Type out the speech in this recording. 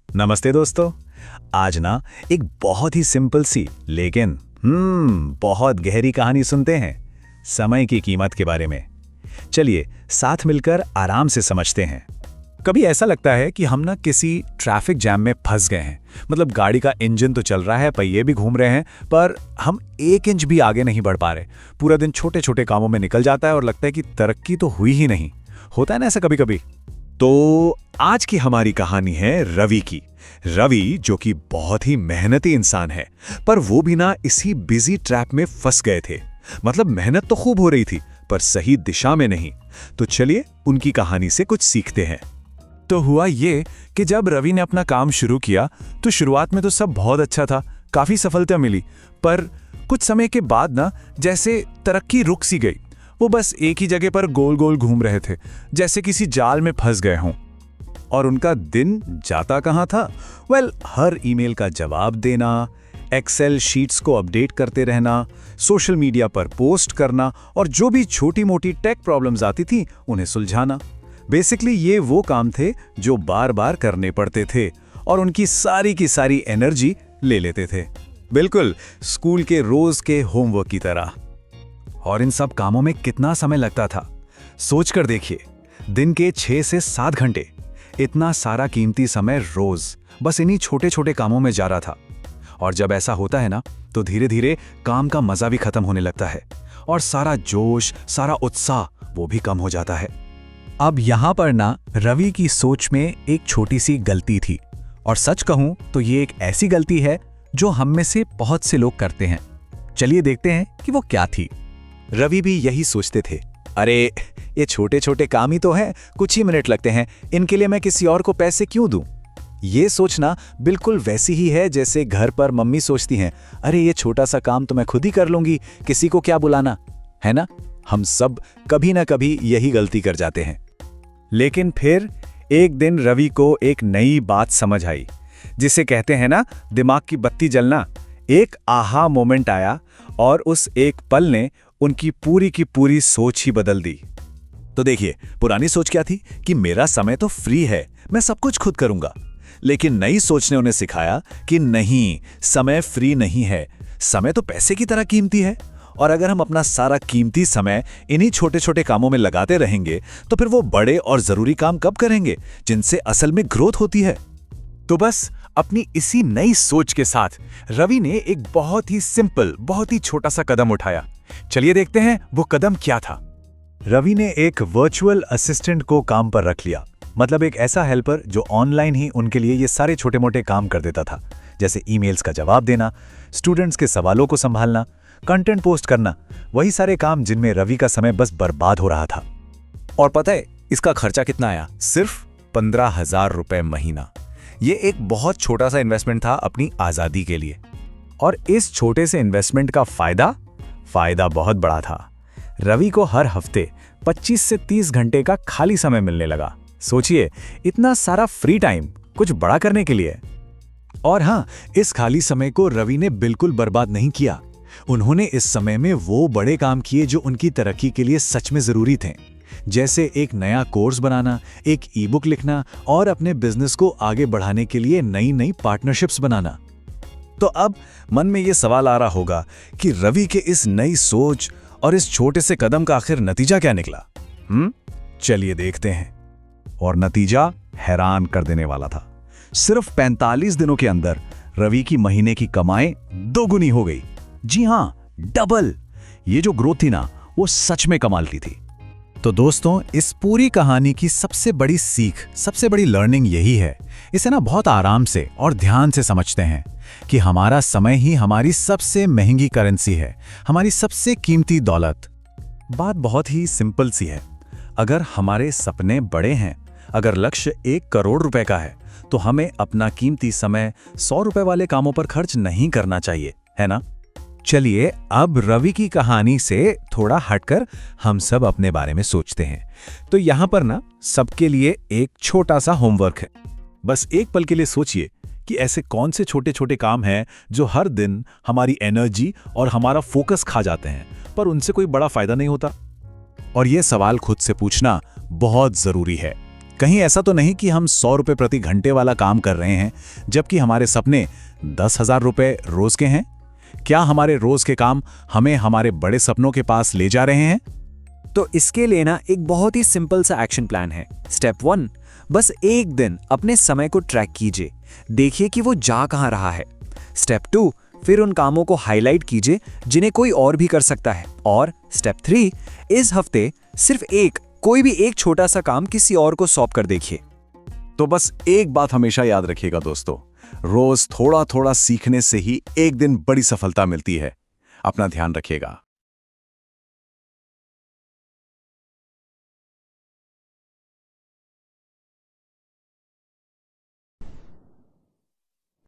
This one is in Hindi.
नमस्ते दोस्तों। आज ना एक बहुत ही सिंपल सी लेकिन बहुत गहरी कहानी सुनते हैं समय की कीमत के बारे में। चलिए साथ मिलकर आराम से समझते हैं। कभी ऐसा लगता है कि हम ना किसी ट्रैफिक जैम में फंस गए हैं। मतलब गाड़ी का इंजन तो चल रहा है, पहिए भी घूम रहे हैं, पर हम 1 इंच भी आगे नहीं बढ़ पा रहे। पूरा दिन छोटे छोटे कामों में निकल जाता है और लगता है कि तरक्की तो हुई ही नहीं। होता है ना ऐसा कभी कभी। तो आज की हमारी कहानी है रवि की। रवि जो कि बहुत ही मेहनती इंसान है, पर वो भी ना इसी बिजी ट्रैप में फंस गए थे। मतलब मेहनत तो खूब हो रही थी, पर सही दिशा में नहीं। तो चलिए उनकी कहानी से कुछ सीखते हैं। तो हुआ ये कि जब रवि ने अपना काम शुरू किया तो शुरुआत में तो सब बहुत अच्छा था, काफी सफलता मिली। पर कुछ समय के बाद ना जैसे तरक्की रुक सी गई। वो बस एक ही जगह पर गोल गोल घूम रहे थे, जैसे किसी जाल में फंस गए हों। और उनका दिन जाता कहाँ था? हर ईमेल का जवाब देना, एक्सेल शीट्स को अपडेट करते रहना, सोशल मीडिया पर पोस्ट करना और जो भी छोटी मोटी टेक प्रॉब्लम्स आती थी उन्हें सुलझाना। बेसिकली ये वो काम थे जो बार बार करने पड़ते थे और उनकी सारी की सारी एनर्जी ले लेते थे। बिल्कुल स्कूल के रोज के होमवर्क की तरह। और इन सब कामों में कितना समय लगता था सोचकर देखिए। दिन के 6 से 7 घंटे, इतना सारा कीमती समय रोज बस इन्हीं छोटे छोटे कामों में जा रहा था। और जब ऐसा होता है ना, तो धीरे धीरे काम का मजा भी खत्म होने लगता है और सारा जोश, सारा उत्साह वो भी कम हो जाता है। अब यहां पर ना रवि की सोच में एक छोटी सी गलती थी। और सच कहूं तो ये एक ऐसी गलती है जो हम में से बहुत से लोग करते हैं। चलिए देखते हैं कि वो क्या थी। रवि भी यही सोचते थे, अरे ये छोटे छोटे काम ही तो हैं, कुछ ही मिनट लगते हैं, इनके लिए मैं किसी और को पैसे क्यों दूं। ये सोचना बिल्कुल वैसी ही है जैसे घर पर मम्मी सोचती हैं, अरे ये छोटा सा काम तो मैं खुद ही कर लूंगी, किसी को क्या बुलाना, है ना। हम सब कभी ना कभी यही गलती कर जाते हैं। लेकिन फिर एक दिन रवि को एक नई बात समझ आई, जिसे कहते हैं ना दिमाग की बत्ती जलना। एक आहा मोमेंट आया और उस एक पल ने उनकी पूरी की पूरी सोच ही बदल दी। तो देखिए, पुरानी सोच क्या थी कि मेरा समय तो फ्री है, मैं सब कुछ खुद करूंगा। लेकिन नई सोच ने उन्हें सिखाया कि नहीं, समय फ्री नहीं है, समय तो पैसे की तरह कीमती है। और अगर हम अपना सारा कीमती समय इन्हीं छोटे छोटे कामों में लगाते रहेंगे तो फिर वो बड़े और जरूरी काम कब करेंगे जिनसे असल में ग्रोथ होती है। तो बस अपनी इसी नई सोच के साथ रवि ने एक बहुत ही सिंपल, बहुत ही छोटा सा कदम उठाया। चलिए देखते हैं वो कदम क्या था। रवि ने एक वर्चुअल असिस्टेंट को काम पर रख लिया। मतलब एक ऐसा हेल्पर जो ऑनलाइन ही उनके लिए ये सारे छोटे मोटे काम कर देता था, जैसे ईमेल्स का जवाब देना, स्टूडेंट्स के सवालों को संभालना, कंटेंट पोस्ट करना। वही सारे काम जिनमें रवि का समय बस बर्बाद हो रहा था। और पता है इसका खर्चा कितना आया? सिर्फ 15,000 रुपए महीना। ये एक बहुत छोटा सा इन्वेस्टमेंट था अपनी आजादी के लिए। और इस छोटे से इन्वेस्टमेंट का फायदा बहुत बड़ा था। रवि को हर हफ्ते 25 से 30 घंटे का खाली समय मिलने लगा। सोचिए, इतना सारा फ्री टाइम कुछ बड़ा करने के लिए। और हाँ, इस खाली समय को रवि ने बिल्कुल बर्बाद नहीं किया। उन्होंने इस समय में वो बड़े काम किए जो उनकी तरक्की के लिए सच में जरूरी थे, जैसे एक नया कोर्स बनाना, एक ई-बुक लिखना और अपने बिजनेस को आगे बढ़ाने के लिए नई नई पार्टनरशिप्स बनाना। तो अब मन में ये सवाल आ रहा होगा कि रवि के इस नई सोच और इस छोटे से कदम का आखिर नतीजा क्या निकला? चलिए देखते हैं। और नतीजा हैरान कर देने वाला था। सिर्फ 45 दिनों के अंदर रवि की महीने की कमाई 2 गुनी हो गई। जी हां, डबल। ये जो ग्रोथ थी ना, वो सच में कमाल की थी। तो दोस्तों, इस पूरी कहानी की सबसे बड़ी सीख, सबसे बड़ी लर्निंग यही है। इसे ना बहुत आराम से और ध्यान से समझते हैं कि हमारा समय ही हमारी सबसे महंगी करेंसी है, हमारी सबसे कीमती दौलत। बात बहुत ही सिंपल सी है। अगर हमारे सपने बड़े हैं, अगर लक्ष्य 1 करोड़ रुपए का है, तो हमें अपना कीमती समय 100 रुपए वाले कामों पर खर्च नहीं करना चाहिए, है ना। चलिए अब रवि की कहानी से थोड़ा हटकर हम सब अपने बारे में सोचते हैं। तो यहां पर ना सबके लिए एक छोटा सा होमवर्क है। बस एक पल के लिए सोचिए कि ऐसे कौन से छोटे छोटे काम हैं जो हर दिन हमारी एनर्जी और हमारा फोकस खा जाते हैं, पर उनसे कोई बड़ा फायदा नहीं होता। और यह सवाल खुद से पूछना बहुत जरूरी है। कहीं ऐसा तो नहीं कि हम 100 रुपए प्रति घंटे वाला काम कर रहे हैं जबकि हमारे सपने 10,000 रुपए रोज के हैं? क्या हमारे रोज के काम हमें हमारे बड़े सपनों के पास ले जा रहे हैं? तो इसके लिए ना एक बहुत ही सिंपल सा एक्शन प्लान है। स्टेप 1, बस एक दिन अपने समय को ट्रैक कीजिए, देखिए कि वो जा कहाँ रहा है। स्टेप 2, फिर उन कामों को हाईलाइट कीजिए जिन्हें कोई और भी कर सकता है। और स्टेप 3, इस हफ्ते सिर्फ कोई भी एक छोटा सा काम किसी और को सौंप कर देखिए। तो बस एक बात हमेशा याद रखिएगा दोस्तों, रोज थोड़ा थोड़ा सीखने से ही एक दिन बड़ी सफलता मिलती है। अपना ध्यान रखिएगा।